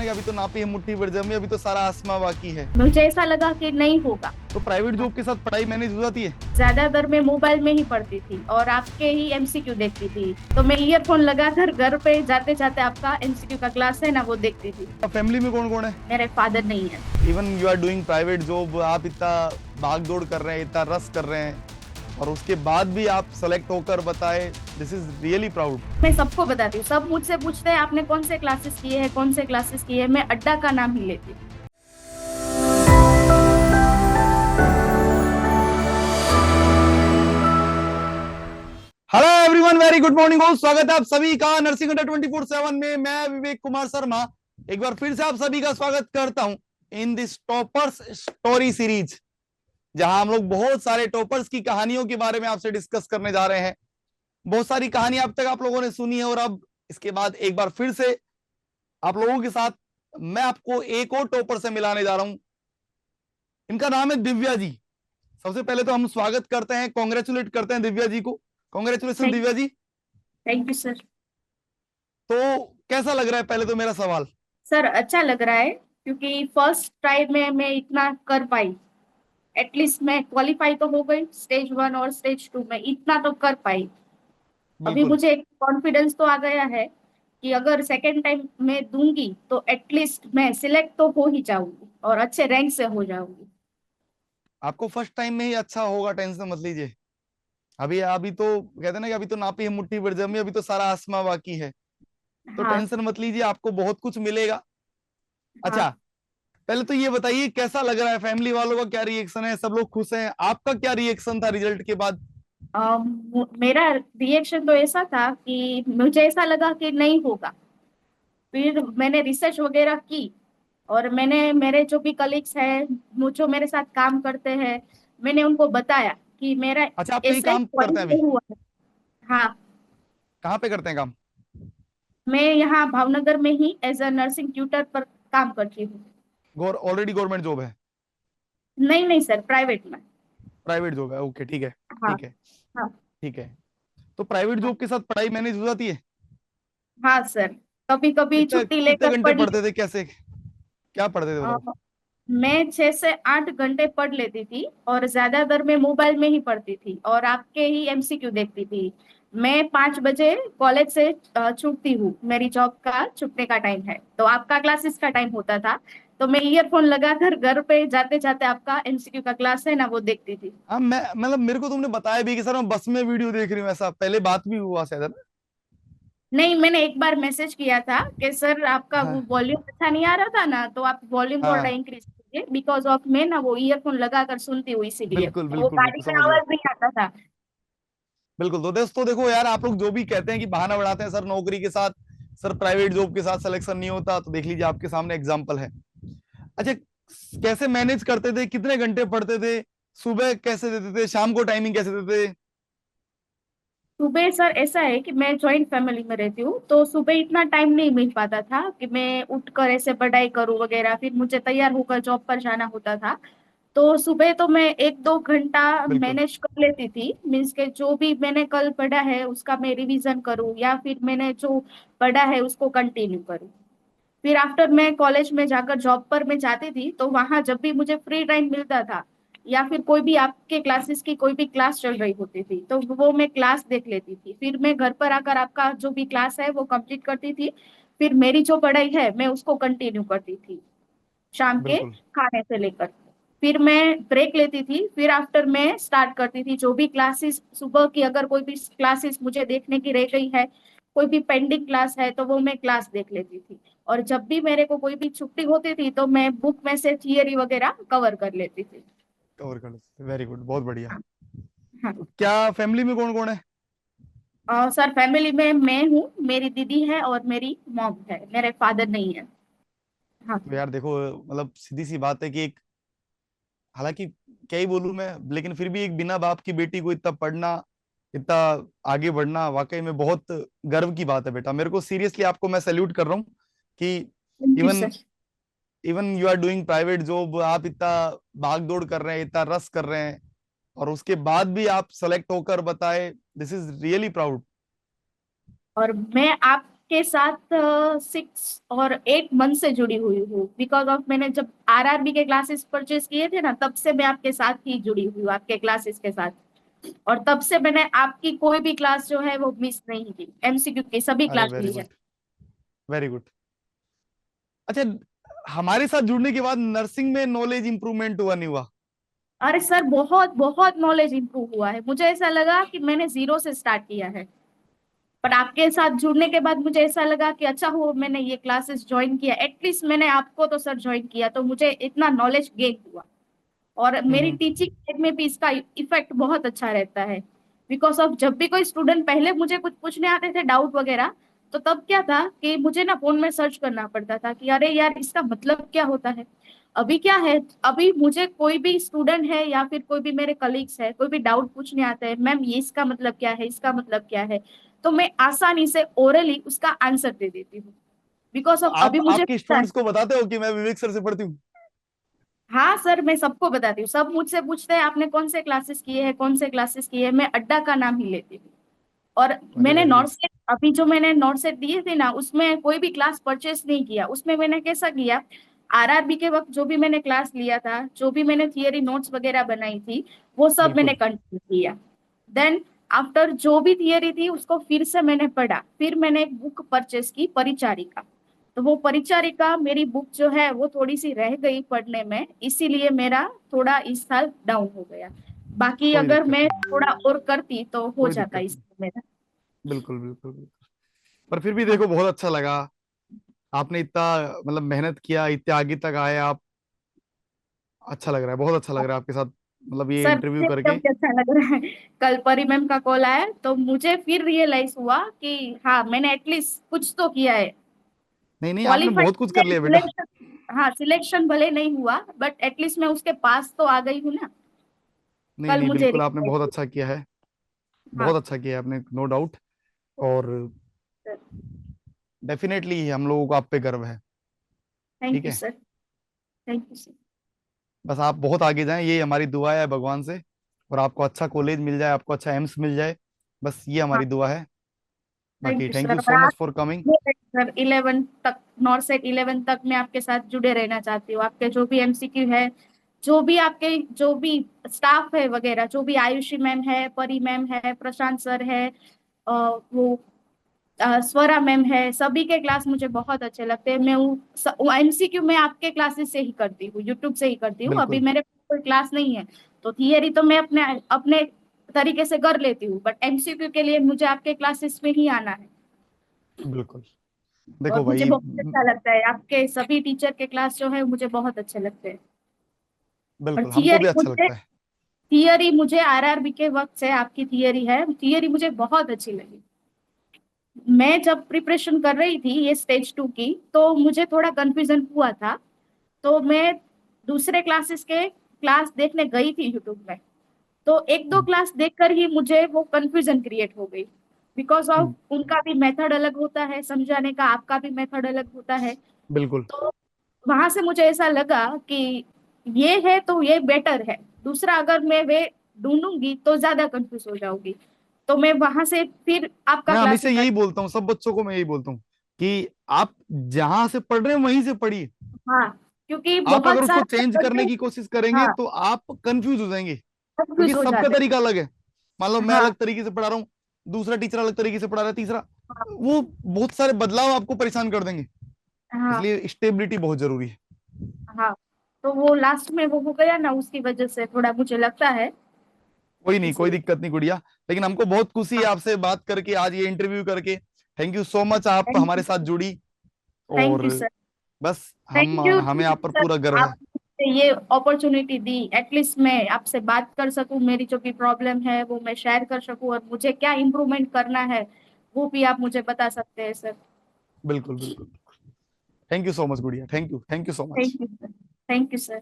ना कि अभी तो नापी है मुट्ठी भर जमी, अभी तो सारा आसमां बाकी है। मुझे ऐसा लगा कि नहीं होगा। तो प्राइवेट जॉब के साथ पढ़ाई मैनेज हो जाती है? ज्यादातर मैं मोबाइल में ही पढ़ती थी और आपके ही एमसीक्यू देखती थी। तो मैं ईयरफोन लगाकर घर पे जाते जाते आपका एमसीक्यू का क्लास है ना वो देखती थी। फैमिली में कौन कौन है? मेरे फादर नहीं है। Even you are doing private job, आप इतना भाग दौड़ कर रहे हैं, इतना रस कर रहे हैं, और उसके बाद भी आप सेलेक्ट होकर बताए, दिस इज रियली प्राउड। मैं सबको बताती हूँ, सब मुझसे पूछते हैं आपने कौन से क्लासेस किए हैं, कौन से क्लासेस किए हैं। मैं अड्डा का नाम ही लेती हूँ। Hello everyone, very good morning हो, स्वागत है आप सभी का नर्सिंग अड्डा 24/7 में। मैं विवेक कुमार शर्मा एक बार फिर से आप सभी का स्वागत करता हूं in this toppers story series, जहां हम लोग बहुत सारे टॉपर्स की कहानियों के बारे में आपसे डिस्कस करने जा रहे हैं। बहुत सारी कहानियां अब तक आप लोगों ने सुनी है, और अब इसके बाद एक बार फिर से आप लोगों के साथ मैं आपको एक और टॉपर से मिलाने जा रहा हूं। इनका नाम है दिव्या जी। सबसे पहले तो हम स्वागत करते हैं, कॉन्ग्रेचुलेट करते हैं दिव्या जी को। Congratulation thank Divya ji. Thank you sir. तो कैसा लग रहा है पहले तो मेरा सवाल? सर अच्छा लग रहा है क्योंकि फर्स्ट ट्राई में मैं इतना कर पाई। एटलीस्ट मैं क्वालिफाई तो हो गई स्टेज 1 और स्टेज 2 में, इतना तो कर पाई। अभी बिल्कुल। मुझे एक कॉन्फिडेंस तो आ गया है कि अगर सेकेंड टाइम मैं दूंगी तो एटलीस्ट मैं सिलेक्ट तो हो ही जाऊंगी और अच्छे रैंक से हो जाऊंगी। आपको फर्स्ट टाइम में ही अच्छा होगा, टेंशन मत लीजिए। अभी अभी तो कहते हैं ना कि अभी तो नापी है मुट्ठी भर जमी, अभी तो सारा आसमां बाकी है। तो हाँ। टेंशन मत लीजिए, आपको बहुत कुछ मिलेगा। हाँ। अच्छा, पहले तो ये बताइए कैसा लग रहा है, फैमिली वालों का क्या रिएक्शन है, सब लोग खुश हैं? आपका क्या रिएक्शन था रिजल्ट के बाद? मेरा रिएक्शन तो ऐसा था कि मुझे ऐसा लगा कि नहीं होगा। फिर मैंने रिसर्च वगैरह की और मैंने मेरे जो भी कलीग्स हैं, जो मेरे साथ काम करते हैं, मैंने उनको बताया कि मेरा अच्छा, आप कहीं ऐसे काम करते हैं क्वालिफाई अभी? हुआ है। हाँ। कहाँ पे करते हैं काम? मैं यहाँ भावनगर में ही एज अ नर्सिंग ट्यूटर पर काम करती हूँ। ऑलरेडी गवर्नमेंट जॉब है? नहीं नहीं सर, प्राइवेट में। प्राइवेट जॉब है, ओके ठीक है। हाँ। ठीक है। हाँ। ठीक है। तो प्राइवेट हाँ। जॉब के साथ पढ़ाई मैनेज हो जाती है? हाँ सर, कभी कभी कितना छुट्टी कितने लेकर घंटे पढ़ पढ़ते थे, कैसे क्या पढ़ते थे अ, बताओ? मैं 6 से 8 घंटे पढ़ लेती थी और ज्यादातर मैं मोबाइल में ही पढ़ती थी और आपके ही एमसीक्यू देखती थी। मैं 5 बजे कॉलेज से छूटती हूँ, मेरी जॉब का छूटने का टाइम है, तो आपका क्लासेस का टाइम होता था। तो मैं ईयरफोन लगाकर घर पे जाते जाते आपका एमसीक्यू का क्लास है ना वो देखती थी। हाँ, मैं मतलब मेरे को तुमने बताया भी कि सर मैं बस में वीडियो देख रही हूँ, ऐसा पहले बात भी हुआ शायद, है ना? नहीं, मैंने एक बार मैसेज किया था कि सर आपका वो हाँ। वॉल्यूम अच्छा नहीं आ रहा था ना, तो आप वॉल्यूम थोड़ा हाँ, इंक्रीज कीजिए। बिकॉज ऑफ मैं ना वो ईयरफोन लगाकर सुनती हूँ, इसीलिए बिल्कुल वो बिल्कुल गाड़ी बिल्कुल में समझ गया। आवाज नहीं आता था। बिल्कुल। तो दोस्तों देखो यार, आप लोग जो भी कहते हैं कि बहाना बढ़ाते हैं सर नौकरी के साथ, सर प्राइवेट जॉब के साथ सिलेक्शन नहीं होता, तो देख लीजिए आपके सामने एग्जाम्पल है। अच्छा, कैसे मैनेज करते थे, कितने घंटे पढ़ते थे, सुबह कैसे देते थे, शाम को टाइमिंग कैसे देते थे? सुबह सर ऐसा है कि मैं जॉइंट फैमिली में रहती हूँ, तो सुबह इतना टाइम नहीं मिल पाता था कि मैं उठकर ऐसे पढ़ाई करूँ वगैरह, फिर मुझे तैयार होकर जॉब पर जाना होता था। तो सुबह तो मैं 1-2 घंटा बिल्कुल। मैनेज कर लेती थी। मीन्स के जो भी मैंने कल पढ़ा है उसका मैं रिवीजन करूँ या फिर मैंने जो पढ़ा है उसको कंटिन्यू करूँ। फिर आफ्टर मैं कॉलेज में जाकर जॉब पर मैं जाती थी, तो वहां जब भी मुझे फ्री टाइम मिलता था या फिर कोई भी आपके क्लासेस की कोई भी क्लास चल रही होती थी तो वो मैं क्लास देख लेती थी। फिर मैं घर पर आकर आपका जो भी क्लास है वो कंप्लीट करती थी। फिर मेरी जो पढ़ाई है मैं उसको कंटिन्यू करती थी शाम के बिल्कुल। खाने से लेकर। फिर मैं ब्रेक लेती थी, फिर आफ्टर मैं स्टार्ट करती थी जो भी क्लासेस सुबह की, अगर कोई भी क्लासेस मुझे देखने की रह गई है, कोई भी पेंडिंग क्लास है तो वो मैं क्लास देख लेती थी। और जब भी मेरे को कोई भी छुट्टी होती थी तो मैं बुक में से थियरी वगैरह कवर कर लेती थी। कवर कर लेते, वेरी गुड, बहुत बढ़िया। हाँ। तो क्या फैमिली में कौन कौन है? और सर फैमिली में मैं हूँ, मेरी दीदी है और मेरी मॉम है, मेरे फादर नहीं है। हाँ। तो यार देखो, मतलब सीधी सी बात है कि एक, हालांकि क्या ही बोलूं मैं, लेकिन फिर भी एक बिना बाप की बेटी को इतना पढ़ना, इतना आगे बढ़ना, वाकई में बहुत गर्व की बात है बेटा। मेरे को सीरियसली आपको मैं सैल्यूट कर रहा हूँ कि thank you even sir. Even you are doing private job, आप इतना भाग दौड़ कर रहे हैं, इतना रस कर रहे हैं, और उसके बाद भी आप सेलेक्ट होकर बताए, दिस इज रियली प्राउड। और मैं आपके आपके साथ 6 और 8 मंथ से जुड़ी हुई हूँ, बिकॉज ऑफ मैंने जब आरआरबी के क्लासेस परचेज किए थे ना, तब से मैं आपके साथ ही जुड़ी हुई हूँ, आपके क्लासेस के साथ। और तब से मैंने आपकी कोई भी क्लास जो है वो मिस नहीं की, एमसीक्यू की सभी अरे क्लास वेरी ली है। Good, very good. अच्छा, हमारे साथ जुड़ने के बाद नर्सिंग में नॉलेज इंप्रूवमेंट हुआ नहीं हुआ? अरे सर, बहुत बहुत नॉलेज इंप्रूव हुआ है। मुझे ऐसा लगा कि मैंने जीरो से स्टार्ट किया है, पर आपके साथ जुड़ने के बाद मुझे ऐसा लगा कि अच्छा हो मैंने ये क्लासेस ज्वाइन किया, एटलीस्ट मैंने आपको तो सर ज्वाइन किया तो मुझे इतना नॉलेज गेन हुआ। और मेरी हम्म। टीचिंग लाइफ में भी इसका इफेक्ट बहुत अच्छा रहता है, बिकॉज ऑफ जब भी कोई स्टूडेंट, पहले मुझे कुछ पूछने आते थे डाउट वगैरह, तो तब क्या था कि मुझे ना फोन में सर्च करना पड़ता था कि अरे यार इसका मतलब क्या होता है। अभी क्या है, अभी मुझे कोई भी स्टूडेंट है या फिर कोई भी मेरे कलीग्स है, कोई भी डाउट पूछने आते हैं, मैम ये इसका मतलब क्या है, इसका मतलब क्या है, तो मैं आसानी से ओरली उसका आंसर दे देती हूँ, बिकॉज तो ऑफ आप अभी मुझे आपके पता है। स्टूडेंट्स को बताते हो कि मैं विवेक सर से पढ़ती हूँ? हाँ सर, मैं सबको बताती हूँ, सब मुझसे पूछते हैं आपने कौन से क्लासेस किए हैं, कौन से क्लासेस किए हैं, मैं अड्डा का नाम ही लेती हूँ। और अरे मैंने वेरी गुड। नॉर्थ सेट, अभी जो मैंने नॉर्थ सेट दिए थे ना, उसमें कोई भी क्लास परचेस नहीं किया। उसमें मैंने कैसा किया, आरआरबी के वक्त जो भी मैंने क्लास लिया था, जो भी मैंने थियरी नोट्स वगैरह बनाई थी, वो सब मैंने बिल्कुल। कंटिन्यू किया। देन आफ्टर जो भी थियरी थी उसको फिर से मैंने पढ़ा, फिर मैंने एक बुक परचेस की, परिचारिका। तो वो परिचारिका मेरी बुक जो है वो थोड़ी सी रह गई पढ़ने में, इसीलिए मेरा थोड़ा इस साल डाउन हो गया। बाकी कोई अगर दिक्कत मैं नहीं, थोड़ा और करती तो हो कोई जाता दिक्कत इस नहीं। मेरा। बिल्कुल बिल्कुल बिल्कुल। पर फिर भी हाँ देखो, बहुत अच्छा लगा। आपने इतना मतलब मेहनत किया, इतने आगे तक आए आप। अच्छा लग रहा है, बहुत अच्छा लग रहा है आपके साथ मतलब ये सर, इंटरव्यू मुझे करके। एकदम कैसा लग रहा है, कल परी मैम का कॉल आया तो मुझे फिर रियलाइज हुआ कि हाँ मैंने एटलीस्ट कुछ तो किया है। नहीं नहीं, आपने क्वालिफाइड, बहुत कुछ कर लिया बेटा। सिलेक्शन, हाँ सिलेक्शन भले नहीं हुआ, बट एटलीस्ट मैं उसके पास तो आ गई हूँ ना। नहीं कल नहीं, मुझे बिल्कुल आपने रियलाइज बहुत हुआ। अच्छा किया है। हाँ बहुत अच्छा किया है आपने, नो डाउट। और सर, डेफिनेटली हम लोगों को आप पे गर्व है। ठीक थैंक यू है। Sir, thank you sir. बस आप बहुत आगे जाएं, ये हमारी दुआ है भगवान से। और आपको अच्छा कॉलेज मिल जाए, आपको अच्छा एम्स मिल जाए, बस ये हाँ हमारी दुआ है। थैंक बाकी यू थैंक सर। यू और सो आप, मच फॉर कमिंग। सर 11 तक, नॉर्थ सेट 11 तक मैं आपके साथ जुड़े रहना चाहती हूँ। आपके जो भी एमसीक्यू है, जो भी आपके जो भी स्टाफ है वगैरह, जो भी आयुषी मैम है, परी मैम है, प्रशांत सर है, वो स्वरा मैम है, सभी के क्लास मुझे बहुत अच्छे लगते हैं। मैं वो एमसीक्यू मैं आपके क्लासेस से ही करती हूँ, यूट्यूब से ही करती हूँ। अभी बिल्कुल मेरे कोई क्लास नहीं है, तो थियरी तो मैं अपने अपने तरीके से कर लेती हूँ, बट एमसीक्यू के लिए मुझे आपके क्लासेस में ही आना है। बिल्कुल। और देखो मुझे भाई, बहुत अच्छा लगता है, आपके सभी टीचर के क्लास जो है मुझे बहुत अच्छे लगते हैं। और बिल्कुल हमको भी अच्छा लगता है। थियरी मुझे आरआरबी के वक्त से आपकी थियरी है, थियरी मुझे बहुत अच्छी लगी। मैं जब प्रिपरेशन कर रही थी ये स्टेज 2 की, तो मुझे थोड़ा कंफ्यूजन हुआ था, तो मैं दूसरे क्लासेस के क्लास देखने गई थी यूट्यूब में। तो एक दो क्लास देखकर ही मुझे वो कंफ्यूजन क्रिएट हो गई, बिकॉज ऑफ उनका भी मेथड अलग होता है समझाने का, आपका भी मेथड अलग होता है। बिल्कुल। तो वहां से मुझे ऐसा लगा कि ये है तो ये बेटर है, दूसरा अगर मैं वे ढूंढूंगी तो ज्यादा कंफ्यूज हो जाऊंगी। तो मैं वहां से फिर आपका मैं क्लास हमेशा ही यही बोलता हूँ, सब बच्चों को मैं यही बोलता हूँ कि आप जहां से पढ़ रहे हैं वहीं से पढ़िए। हाँ, क्योंकि आप अगर बहुत उसको सारे चेंज करने बच्चे, की कोशिश करेंगे हाँ तो आप कंफ्यूज हो जाएंगे, कंफ्यूज क्योंकि हो सबका जाते तरीका अलग है। मान लो हैं। मैं हाँ अलग तरीके से पढ़ा रहा हूँ, दूसरा टीचर अलग तरीके से पढ़ा रहा है, तीसरा, वो बहुत सारे बदलाव आपको परेशान कर देंगे। हाँ इसलिए स्टेबिलिटी बहुत जरूरी है। हाँ। तो वो लास्ट में वो हो गया ना, उसकी वजह से थोड़ा मुझे लगता है, कोई नहीं, कोई इसीलिए। दिक्कत नहीं गुड़िया। लेकिन हमको बहुत खुशी है हाँ आपसे बात करके, आज ये इंटरव्यू करके। थैंक यू सो मच, आप थैंक हमारे यू साथ सर, जुड़ी। थैंक और यू सर, बस हम थैंक यू हमें आप पर सर। पूरा गर्व है। आपने ये अपॉर्चुनिटी दी, एटलीस्ट मैं आपसे बात कर सकूं, मेरी जो भी प्रॉब्लम है वो मैं शेयर कर सकूं, और मुझे क्या इम्प्रूवमेंट करना है वो भी आप मुझे बता सकते हैं सर। बिल्कुल बिल्कुल। थैंक यू सो मच गुड़िया, thank you so thank much. You sir, thank you sir.